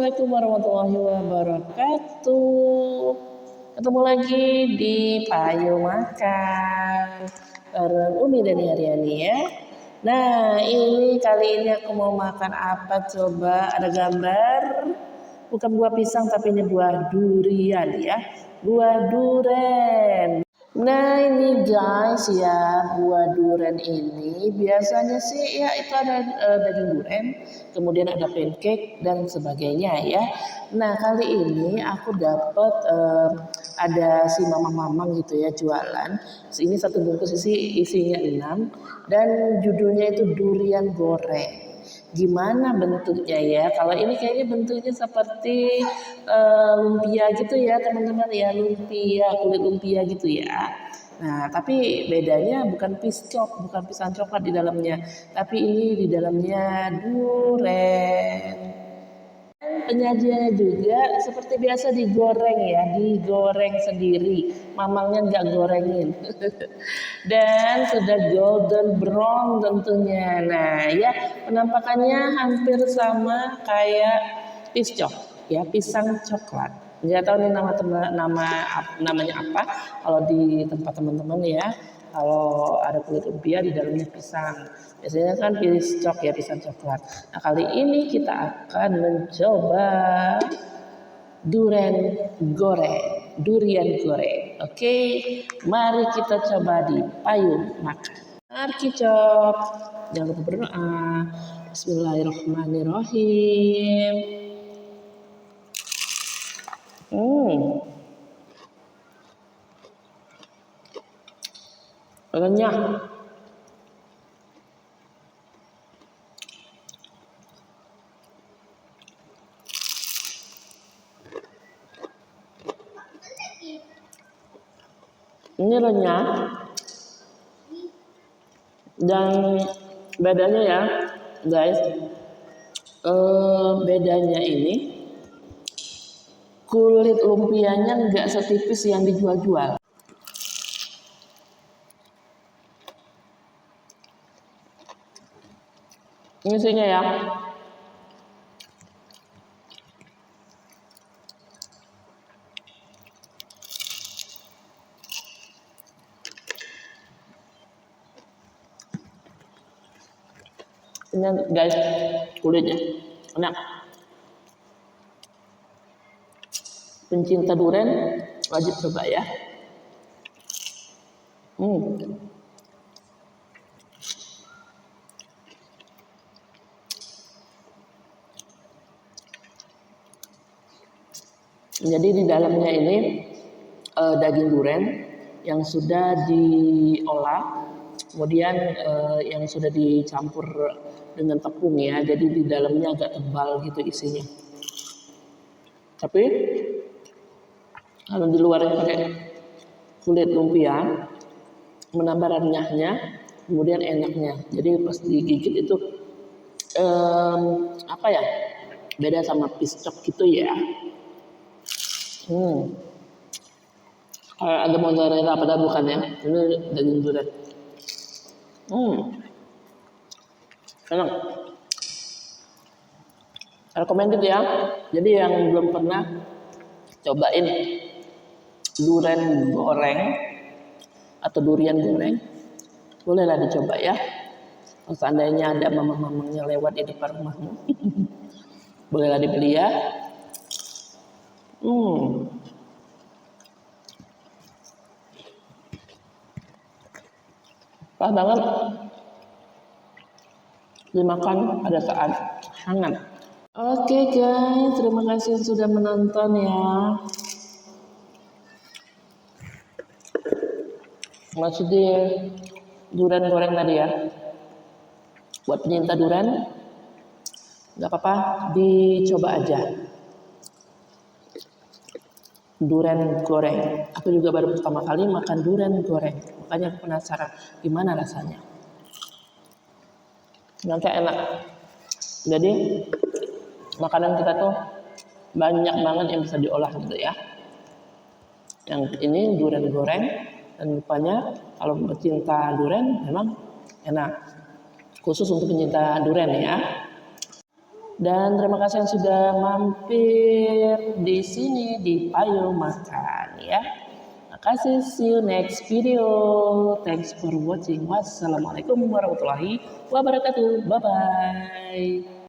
Assalamualaikum warahmatullahi wabarakatuh. Ketemu lagi di Payu Makan bareng Umi dan Haryani ya. Nah, ini kali ini aku mau makan apa coba? Ada gambar. Bukan buah pisang tapi ini buah durian ya. Buah duren. Nah ini guys ya, buah duren ini biasanya sih ya itu ada daging duren, kemudian ada pancake dan sebagainya ya. Nah kali ini aku dapat ada si mamang-mamang gitu ya jualan. Ini satu bungkus isinya 6 dan judulnya itu durian goreng. Gimana bentuknya ya? Kalau ini kayaknya bentuknya seperti lumpia gitu ya teman-teman ya, lumpia, kulit lumpia gitu ya. Nah, tapi bedanya bukan bukan pisang coklat di dalamnya, tapi ini di dalamnya duren. Penyajiannya juga seperti biasa digoreng ya, digoreng sendiri. Mamangnya nggak gorengin. Dan sudah golden brown tentunya. Nah ya penampakannya hampir sama kayak piscok ya, pisang coklat. Nggak tahu nih namanya apa kalau di tempat teman-teman ya. Kalau ada kulit lumpia di dalamnya pisang. Biasanya kan piscok ya, pisang coklat. Nah kali ini kita akan mencoba durian goreng. Oke, mari kita coba di Payu Makan. Mari kicop. Jangan lupa berdoa. Bismillahirrahmanirrahim. Renyah. Ini renyah dan bedanya ya guys, bedanya ini kulit lumpianya nggak setipis yang dijual-jual. Ini isinya ya. Ini guys kulitnya enak. Pencinta durian wajib coba ya. Jadi di dalamnya ini daging durian yang sudah diolah, kemudian yang sudah dicampur dengan tepung ya. Jadi di dalamnya agak tebal gitu isinya. Tapi kalau di luarnya pakai kulit lumpia, menambah renyahnya, kemudian enaknya. Jadi pas digigit itu apa ya? Beda sama piscok gitu ya. Ada mozzarella padahal bukan ya. Ini daging durian. Enak. Recommended ya. Jadi yang belum pernah cobain durian goreng atau durian goreng, bolehlah dicoba ya. Kalau seandainya ada mamang-mamangnya lewat di depan rumahmu, bolehlah dibeli ya. Pas banget dimakan pada saat hangat. Oke guys, terima kasih sudah menonton ya. Masih di durian goreng tadi ya. Buat penyinta durian, nggak apa-apa, dicoba aja. Durian goreng. Aku juga baru pertama kali makan durian goreng. Makanya aku penasaran gimana rasanya. Nanti enak. Jadi makanan kita tuh banyak banget yang bisa diolah gitu ya. Yang ini durian goreng dan rupanya kalau pecinta durian memang enak. Khusus untuk pecinta durian ya. Dan terima kasih yang sudah mampir di sini di Payo Makan ya. Makasih, see you next video. Thanks for watching. Wassalamualaikum warahmatullahi wabarakatuh. Bye bye.